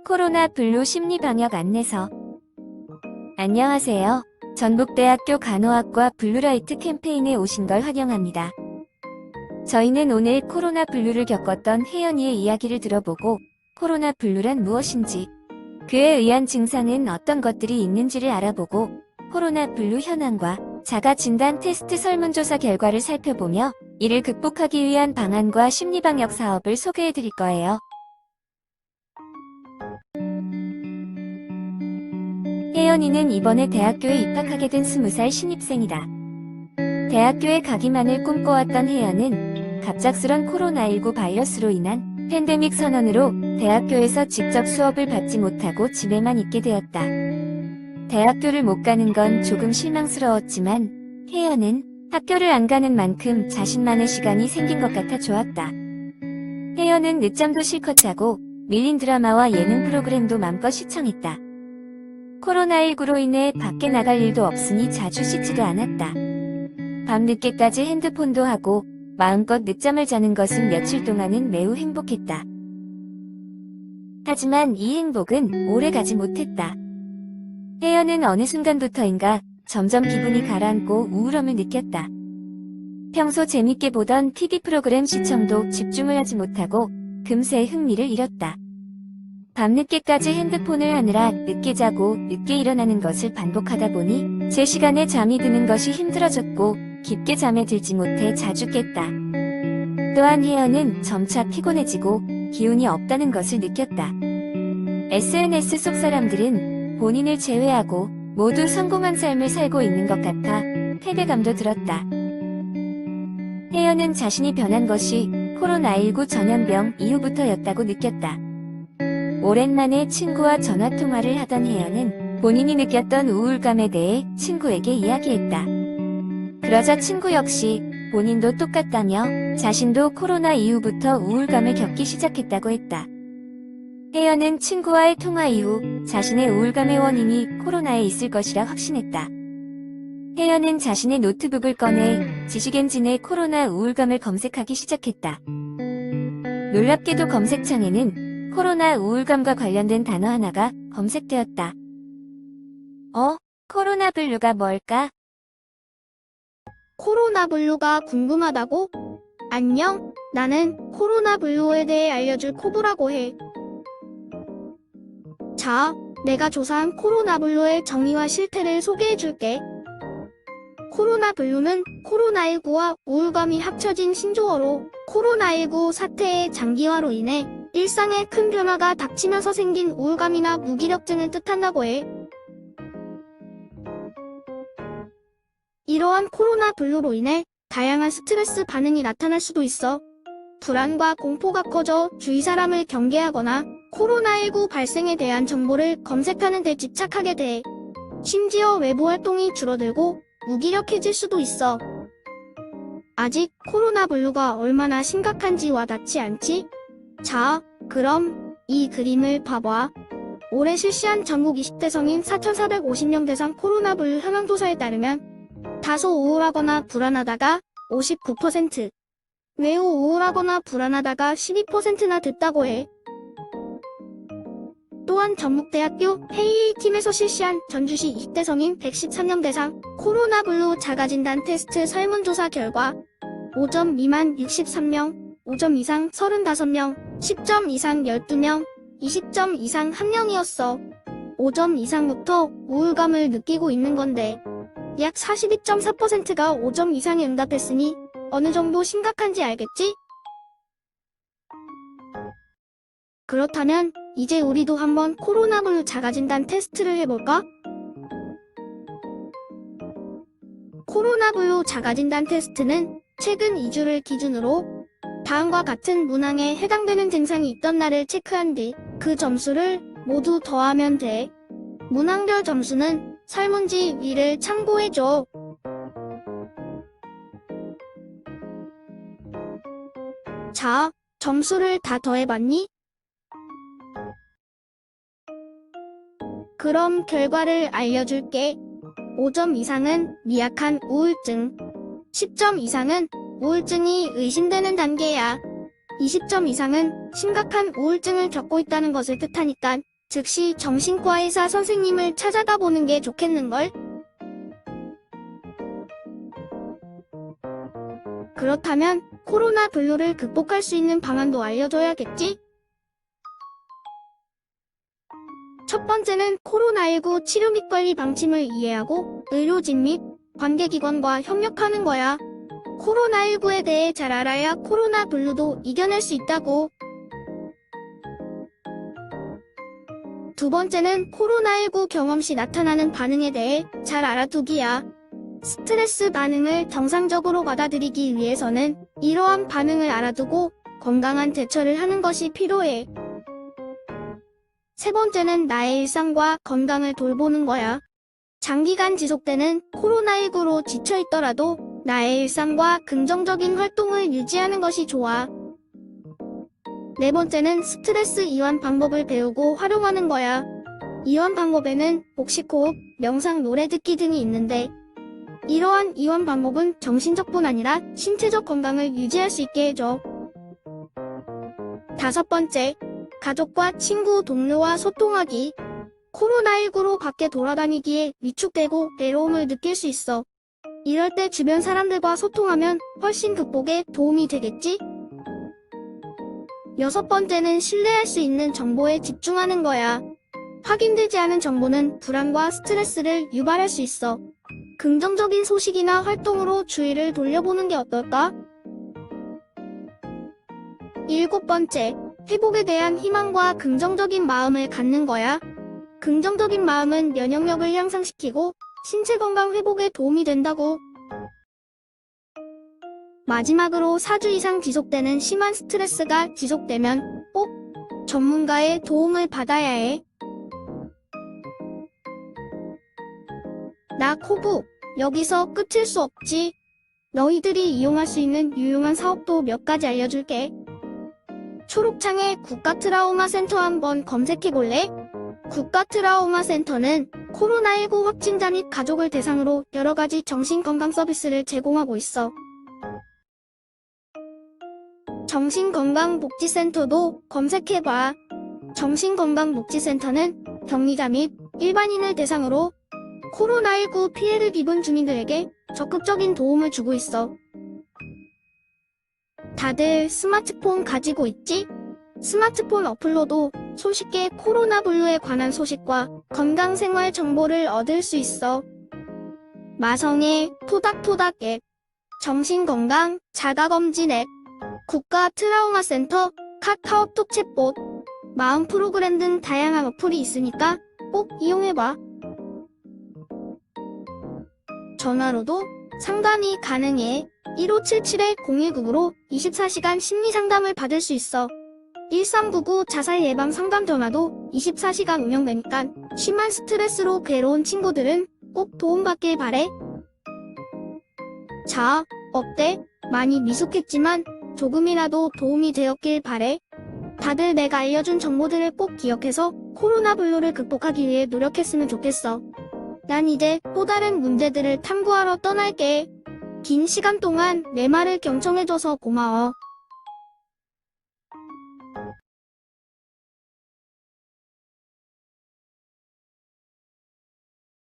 코로나 블루 심리 방역 안내서. 안녕하세요. 전북대학교 간호학과 블루라이트 캠페인에 오신 걸 환영합니다. 저희는 오늘 코로나 블루를 겪었던 혜연이의 이야기를 들어보고 코로나 블루란 무엇인지, 그에 의한 증상은 어떤 것들이 있는지를 알아보고 코로나 블루 현황과 자가 진단 테스트 설문조사 결과를 살펴보며 이를 극복하기 위한 방안과 심리방역 사업을 소개해 드릴 거예요. 혜연이는 이번에 대학교에 입학하게 된 20살 신입생이다. 대학교에 가기만을 꿈꿔왔던 혜연은 갑작스런 코로나19 바이러스로 인한 팬데믹 선언으로 대학교에서 직접 수업을 받지 못하고 집에만 있게 되었다. 대학교를 못 가는 건 조금 실망스러웠지만 혜연은 학교를 안 가는 만큼 자신만의 시간이 생긴 것 같아 좋았다. 혜연은 늦잠도 실컷 자고 밀린 드라마와 예능 프로그램도 맘껏 시청했다. 코로나19로 인해 밖에 나갈 일도 없으니 자주 씻지도 않았다. 밤늦게까지 핸드폰도 하고 마음껏 늦잠을 자는 것은 며칠 동안은 매우 행복했다. 하지만 이 행복은 오래가지 못했다. 혜연은 어느 순간부터인가 점점 기분이 가라앉고 우울함을 느꼈다. 평소 재밌게 보던 TV 프로그램 시청도 집중을 하지 못하고 금세 흥미를 잃었다. 밤늦게까지 핸드폰을 하느라 늦게 자고 늦게 일어나는 것을 반복하다 보니 제 시간에 잠이 드는 것이 힘들어졌고 깊게 잠에 들지 못해 자주 깼다. 또한 혜연은 점차 피곤해지고 기운이 없다는 것을 느꼈다. SNS 속 사람들은 본인을 제외하고 모두 성공한 삶을 살고 있는 것 같아 패배감도 들었다. 혜연은 자신이 변한 것이 코로나19 전염병 이후부터였다고 느꼈다. 오랜만에 친구와 전화통화를 하던 혜연은 본인이 느꼈던 우울감에 대해 친구에게 이야기했다. 그러자 친구 역시 본인도 똑같다며 자신도 코로나 이후부터 우울감을 겪기 시작했다고 했다. 혜연은 친구와의 통화 이후 자신의 우울감의 원인이 코로나에 있을 것이라 확신했다. 혜연은 자신의 노트북을 꺼내 지식 엔진에 코로나 우울감을 검색하기 시작했다. 놀랍게도 검색창에는 코로나 우울감과 관련된 단어 하나가 검색되었다. 코로나 블루가 뭘까? 코로나 블루가 궁금하다고? 안녕, 나는 코로나 블루에 대해 알려줄 코브라고 해. 자, 내가 조사한 코로나 블루의 정의와 실태를 소개해줄게. 코로나 블루는 코로나19와 우울감이 합쳐진 신조어로 코로나19 사태의 장기화로 인해 일상에 큰 변화가 닥치면서 생긴 우울감이나 무기력증을 뜻한다고 해. 이러한 코로나 블루로 인해 다양한 스트레스 반응이 나타날 수도 있어. 불안과 공포가 커져 주위 사람을 경계하거나 코로나19 발생에 대한 정보를 검색하는 데 집착하게 돼. 심지어 외부 활동이 줄어들고 무기력해질 수도 있어. 아직 코로나 블루가 얼마나 심각한지 와닿지 않지? 자, 그럼 이 그림을 봐봐. 올해 실시한 전국 20대 성인 4,450명 대상 코로나 블루 현황 조사에 따르면 다소 우울하거나 불안하다가 59%, 매우 우울하거나 불안하다가 12%나 됐다고 해. 또한 전북대학교 헤이팀에서 실시한 전주시 20대 성인 113명 대상 코로나 블루 자가진단 테스트 설문조사 결과 5점 미만 63명, 5점 이상 35명, 10점 이상 12명, 20점 이상 1명이었어. 5점 이상부터 우울감을 느끼고 있는 건데 약 42.4%가 5점 이상에 응답했으니 어느 정도 심각한지 알겠지? 그렇다면 이제 우리도 한번 코로나 블루 자가진단 테스트를 해볼까? 코로나 블루 자가진단 테스트는 최근 2주를 기준으로 다음과 같은 문항에 해당되는 증상이 있던 날을 체크한 뒤 그 점수를 모두 더하면 돼. 문항별 점수는 설문지 위를 참고해줘. 자, 점수를 다 더해봤니? 그럼 결과를 알려줄게. 5점 이상은 미약한 우울증, 10점 이상은 우울증이 의심되는 단계야. 20점 이상은 심각한 우울증을 겪고 있다는 것을 뜻하니까 즉시 정신과 의사 선생님을 찾아가 보는 게 좋겠는걸? 그렇다면 코로나 블루를 극복할 수 있는 방안도 알려줘야겠지? 첫 번째는 코로나19 치료 및 관리 방침을 이해하고 의료진 및 관계기관과 협력하는 거야. 코로나19에 대해 잘 알아야 코로나 블루도 이겨낼 수 있다고. 두 번째는 코로나19 경험 시 나타나는 반응에 대해 잘 알아두기야. 스트레스 반응을 정상적으로 받아들이기 위해서는 이러한 반응을 알아두고 건강한 대처를 하는 것이 필요해. 세 번째는 나의 일상과 건강을 돌보는 거야. 장기간 지속되는 코로나19로 지쳐있더라도 나의 일상과 긍정적인 활동을 유지하는 것이 좋아. 네 번째는 스트레스 이완 방법을 배우고 활용하는 거야. 이완 방법에는 복식호흡, 명상, 노래 듣기 등이 있는데 이러한 이완 방법은 정신적뿐 아니라 신체적 건강을 유지할 수 있게 해줘. 다섯 번째, 가족과 친구, 동료와 소통하기. 코로나19로 밖에 돌아다니기에 위축되고 외로움을 느낄 수 있어. 이럴 때 주변 사람들과 소통하면 훨씬 극복에 도움이 되겠지? 여섯 번째는 신뢰할 수 있는 정보에 집중하는 거야. 확인되지 않은 정보는 불안과 스트레스를 유발할 수 있어. 긍정적인 소식이나 활동으로 주의를 돌려보는 게 어떨까? 일곱 번째, 회복에 대한 희망과 긍정적인 마음을 갖는 거야. 긍정적인 마음은 면역력을 향상시키고 신체 건강 회복에 도움이 된다고. 마지막으로 4주 이상 지속되는 심한 스트레스가 지속되면 꼭 전문가의 도움을 받아야 해. 나 코부, 여기서 끝일 수 없지. 너희들이 이용할 수 있는 유용한 사업도 몇 가지 알려줄게. 초록창에 국가트라우마 센터 한번 검색해볼래? 국가트라우마 센터는 코로나19 확진자 및 가족을 대상으로 여러 가지 정신건강 서비스를 제공하고 있어. 정신건강복지센터도 검색해봐. 정신건강복지센터는 격리자 및 일반인을 대상으로 코로나19 피해를 입은 주민들에게 적극적인 도움을 주고 있어. 다들 스마트폰 가지고 있지? 스마트폰 어플로도 손쉽게 코로나 블루에 관한 소식과 건강생활 정보를 얻을 수 있어. 마성의 토닥토닥 앱, 정신건강 자가검진 앱, 국가 트라우마 센터, 카카오톡 챗봇, 마음 프로그램 등 다양한 어플이 있으니까 꼭 이용해봐. 전화로도 상담이 가능해. 1577-0199로 24시간 심리상담을 받을 수 있어. 1399 자살 예방 상담 전화도 24시간 운영되니까 심한 스트레스로 괴로운 친구들은 꼭 도움받길 바래. 자, 어때? 많이 미숙했지만 조금이라도 도움이 되었길 바래. 다들 내가 알려준 정보들을 꼭 기억해서 코로나 블루를 극복하기 위해 노력했으면 좋겠어. 난 이제 또 다른 문제들을 탐구하러 떠날게. 긴 시간 동안 내 말을 경청해줘서 고마워.